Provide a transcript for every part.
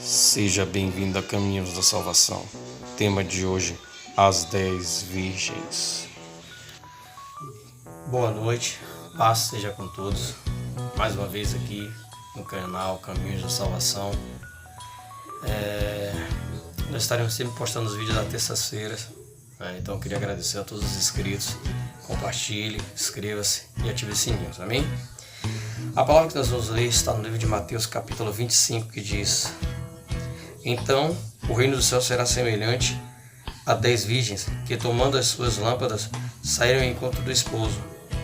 Seja bem-vindo a Caminhos da Salvação. Tema de hoje, as 10 Virgens. Boa noite, paz seja com todos. Mais uma vez aqui no canal Caminhos da Salvação. Nós estaremos sempre postando os vídeos da terça-feira. Então eu queria agradecer a todos os inscritos. Compartilhe, inscreva-se e ative o sininho, amém? A palavra que nós vamos ler está no livro de Mateus capítulo 25, que diz: Então o reino do céu será semelhante a 10 virgens que, tomando as suas lâmpadas, saíram ao encontro do esposo.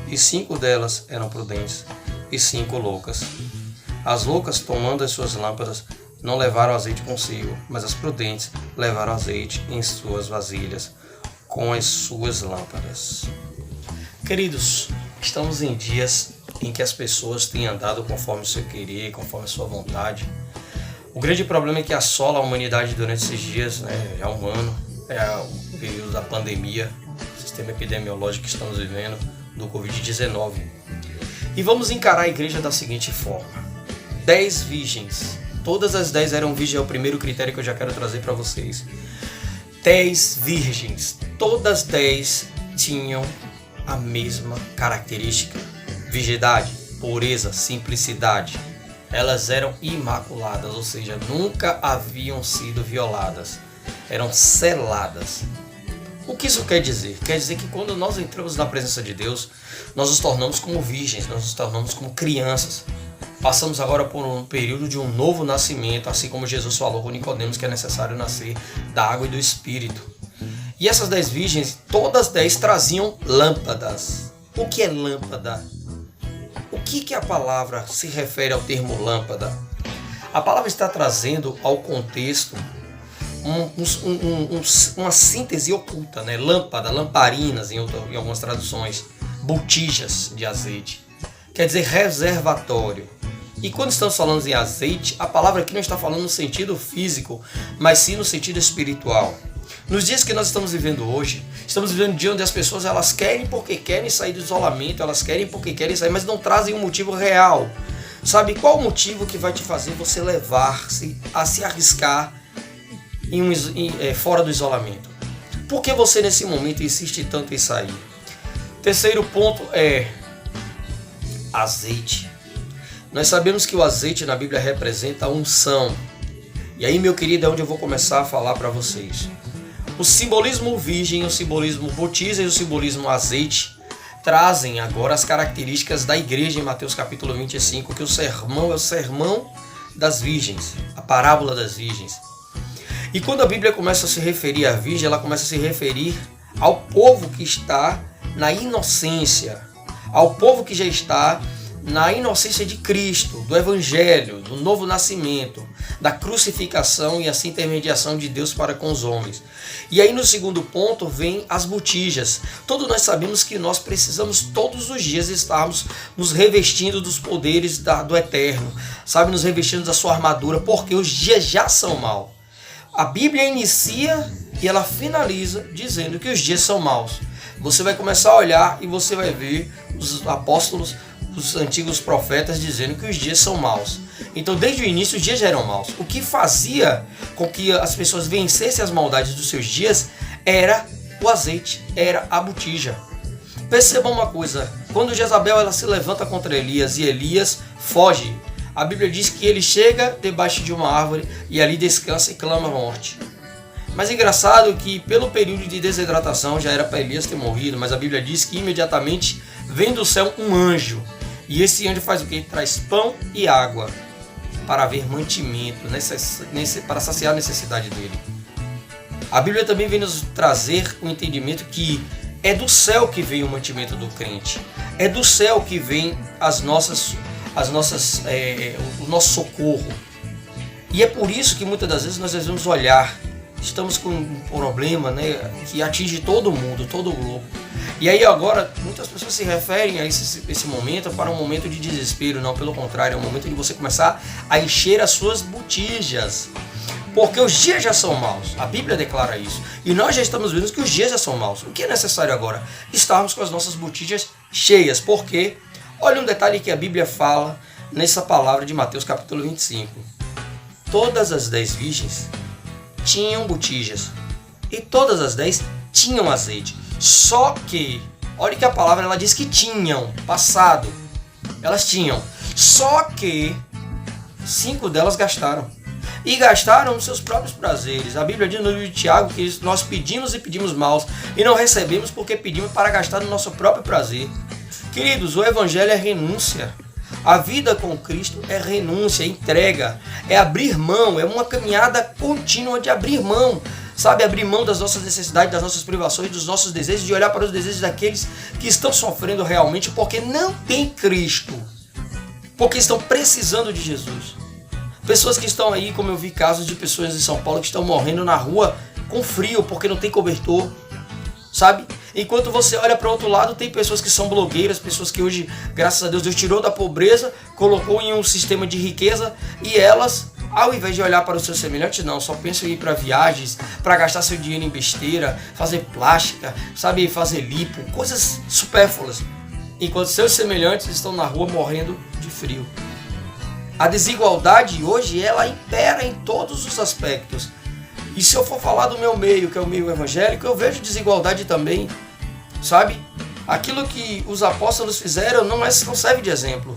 E 5 delas eram prudentes e 5 loucas. As loucas, tomando as suas lâmpadas, não levaram azeite consigo, mas as prudentes levaram azeite em suas vasilhas com as suas lâmpadas. Queridos, estamos em dias em que as pessoas têm andado conforme o seu querer, conforme a sua vontade. O grande problema é que assola a humanidade durante esses dias, já há um ano, é o período da pandemia, o sistema epidemiológico que estamos vivendo, do Covid-19. E vamos encarar a igreja da seguinte forma: 10 virgens, todas as 10 eram virgens, é o primeiro critério que eu já quero trazer para vocês. 10 virgens, todas 10 tinham a mesma característica: virgindade, pureza, simplicidade. Elas eram imaculadas, ou seja, nunca haviam sido violadas, eram seladas. O que isso quer dizer? Quer dizer que quando nós entramos na presença de Deus, nós nos tornamos como virgens, nós nos tornamos como crianças. Passamos agora por um período de um novo nascimento, assim como Jesus falou com Nicodemos que é necessário nascer da água e do Espírito. E essas 10 virgens, todas 10 traziam lâmpadas. O que é lâmpada? O que a palavra se refere ao termo lâmpada? A palavra está trazendo ao contexto uma síntese oculta, Lâmpada, lamparinas em algumas traduções, botijas de azeite. Quer dizer reservatório. E quando estamos falando em azeite, a palavra aqui não está falando no sentido físico, mas sim no sentido espiritual. Nos dias que nós estamos vivendo hoje, estamos vivendo um dia onde as pessoas elas querem porque querem sair do isolamento, elas querem porque querem sair, mas não trazem um motivo real. Sabe qual o motivo que vai te fazer você levar-se a se arriscar fora do isolamento? Por que você nesse momento insiste tanto em sair? Terceiro ponto é azeite. Nós sabemos que o azeite na Bíblia representa a unção. E aí, meu querido, é onde eu vou começar a falar para vocês. O simbolismo virgem, o simbolismo botija e o simbolismo azeite trazem agora as características da igreja em Mateus capítulo 25, que o sermão é o sermão das virgens, a parábola das virgens. E quando a Bíblia começa a se referir à virgem, ela começa a se referir ao povo que está na inocência, ao povo que já está na inocência de Cristo, do Evangelho, do novo nascimento, da crucificação e essa intermediação de Deus para com os homens. E aí no segundo ponto vem as botijas. Todos nós sabemos que nós precisamos todos os dias estarmos nos revestindo dos poderes do Eterno, nos revestindo da sua armadura, porque os dias já são maus. A Bíblia inicia e ela finaliza dizendo que os dias são maus. Você vai começar a olhar e você vai ver os apóstolos, os antigos profetas dizendo que os dias são maus. Então desde o início os dias já eram maus. O que fazia com que as pessoas vencessem as maldades dos seus dias era o azeite, era a botija. Percebam uma coisa: quando Jezabel ela se levanta contra Elias e Elias foge, a Bíblia diz que ele chega debaixo de uma árvore e ali descansa e clama a morte. Mas é engraçado que pelo período de desidratação já era para Elias ter morrido, mas a Bíblia diz que imediatamente vem do céu um anjo. E esse anjo faz o quê? Traz pão e água para haver mantimento, para saciar a necessidade dele. A Bíblia também vem nos trazer o entendimento que é do céu que vem o mantimento do crente. É do céu que vem o nosso socorro. E é por isso que muitas das vezes nós devemos olhar. Estamos com um problema que atinge todo mundo, todo o globo. E aí agora, muitas pessoas se referem a esse momento para um momento de desespero. Não, pelo contrário, é um momento de você começar a encher as suas botijas. Porque os dias já são maus. A Bíblia declara isso. E nós já estamos vendo que os dias já são maus. O que é necessário agora? Estarmos com as nossas botijas cheias. Por quê? Olha um detalhe que a Bíblia fala nessa palavra de Mateus capítulo 25. todas as 10 virgens tinham botijas e todas as 10 tinham azeite. Só que, olha que a palavra ela diz que tinham, passado, elas tinham. Só que 5 delas gastaram. E gastaram nos seus próprios prazeres. A Bíblia diz no livro de Tiago que nós pedimos e pedimos mal e não recebemos porque pedimos para gastar no nosso próprio prazer. Queridos, o Evangelho é renúncia. A vida com Cristo é renúncia, é entrega, é abrir mão, é uma caminhada contínua de abrir mão. Sabe, abrir mão das nossas necessidades, das nossas privações, dos nossos desejos, de olhar para os desejos daqueles que estão sofrendo realmente porque não têm Cristo, porque estão precisando de Jesus. Pessoas que estão aí, como eu vi casos de pessoas em São Paulo que estão morrendo na rua com frio porque não tem cobertor, sabe? Enquanto você olha para o outro lado, tem pessoas que são blogueiras, pessoas que hoje, graças a Deus, Deus tirou da pobreza, colocou em um sistema de riqueza e elas, ao invés de olhar para os seus semelhantes, não, só pensam em ir para viagens, para gastar seu dinheiro em besteira, fazer plástica, sabe, fazer lipo, coisas supérfluas. Enquanto seus semelhantes estão na rua morrendo de frio. A desigualdade hoje, ela impera em todos os aspectos. E se eu for falar do meu meio, que é o meio evangélico, eu vejo desigualdade também, sabe? Aquilo que os apóstolos fizeram não serve de exemplo.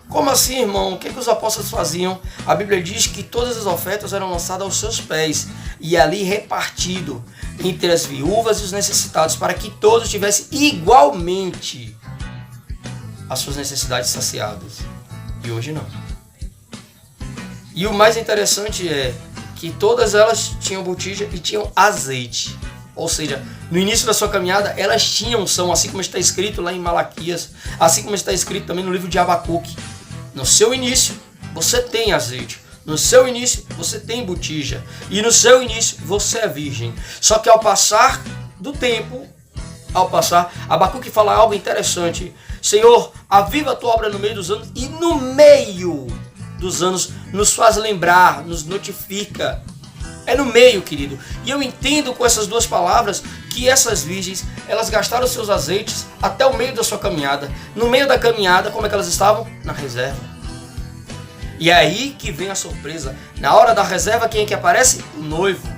Como assim, irmão? O que os apóstolos faziam? A Bíblia diz que todas as ofertas eram lançadas aos seus pés e ali repartido entre as viúvas e os necessitados, para que todos tivessem igualmente as suas necessidades saciadas. E hoje não. E o mais interessante é que todas elas tinham botija e tinham azeite. Ou seja, no início da sua caminhada, elas tinham unção, assim como está escrito lá em Malaquias, assim como está escrito também no livro de Abacuque. No seu início, você tem azeite. No seu início, você tem botija. E no seu início, você é virgem. Só que ao passar do tempo, Abacuque fala algo interessante. Senhor, aviva a tua obra no meio dos anos e no meio dos anos nos faz lembrar, nos notifica. É no meio, querido. E eu entendo com essas duas palavras que essas virgens, elas gastaram seus azeites até o meio da sua caminhada. No meio da caminhada, como é que elas estavam? Na reserva. E é aí que vem a surpresa. Na hora da reserva, quem é que aparece? O noivo.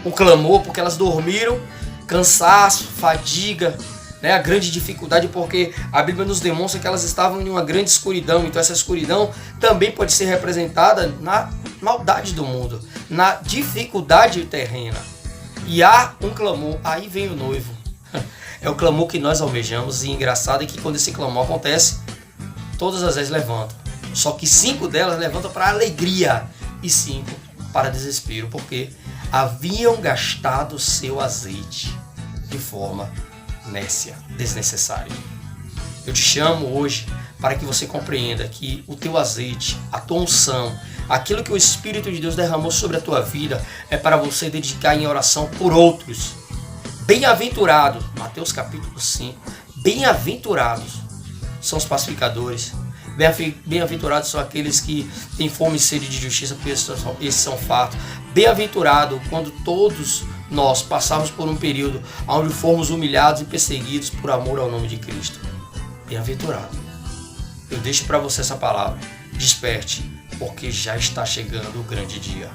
O clamor, porque elas dormiram, cansaço, fadiga, né? A grande dificuldade, porque a Bíblia nos demonstra que elas estavam em uma grande escuridão. Então essa escuridão também pode ser representada na maldade do mundo, na dificuldade terrena. E há um clamor, aí vem o noivo. É o clamor que nós almejamos. E engraçado é que quando esse clamor acontece, todas as vezes levantam. Só que 5 delas levantam para alegria e 5 para desespero, porque haviam gastado seu azeite de forma nécia, desnecessária. Eu te chamo hoje para que você compreenda que o teu azeite, a tua unção, aquilo que o Espírito de Deus derramou sobre a tua vida é para você dedicar em oração por outros. Bem-aventurados, Mateus capítulo 5, bem-aventurados são os pacificadores. Bem-aventurados são aqueles que têm fome e sede de justiça, porque esses são fatos. Bem-aventurado quando todos nós passarmos por um período onde fomos humilhados e perseguidos por amor ao nome de Cristo. Bem-aventurado. Eu deixo para você essa palavra. Desperte, porque já está chegando o grande dia.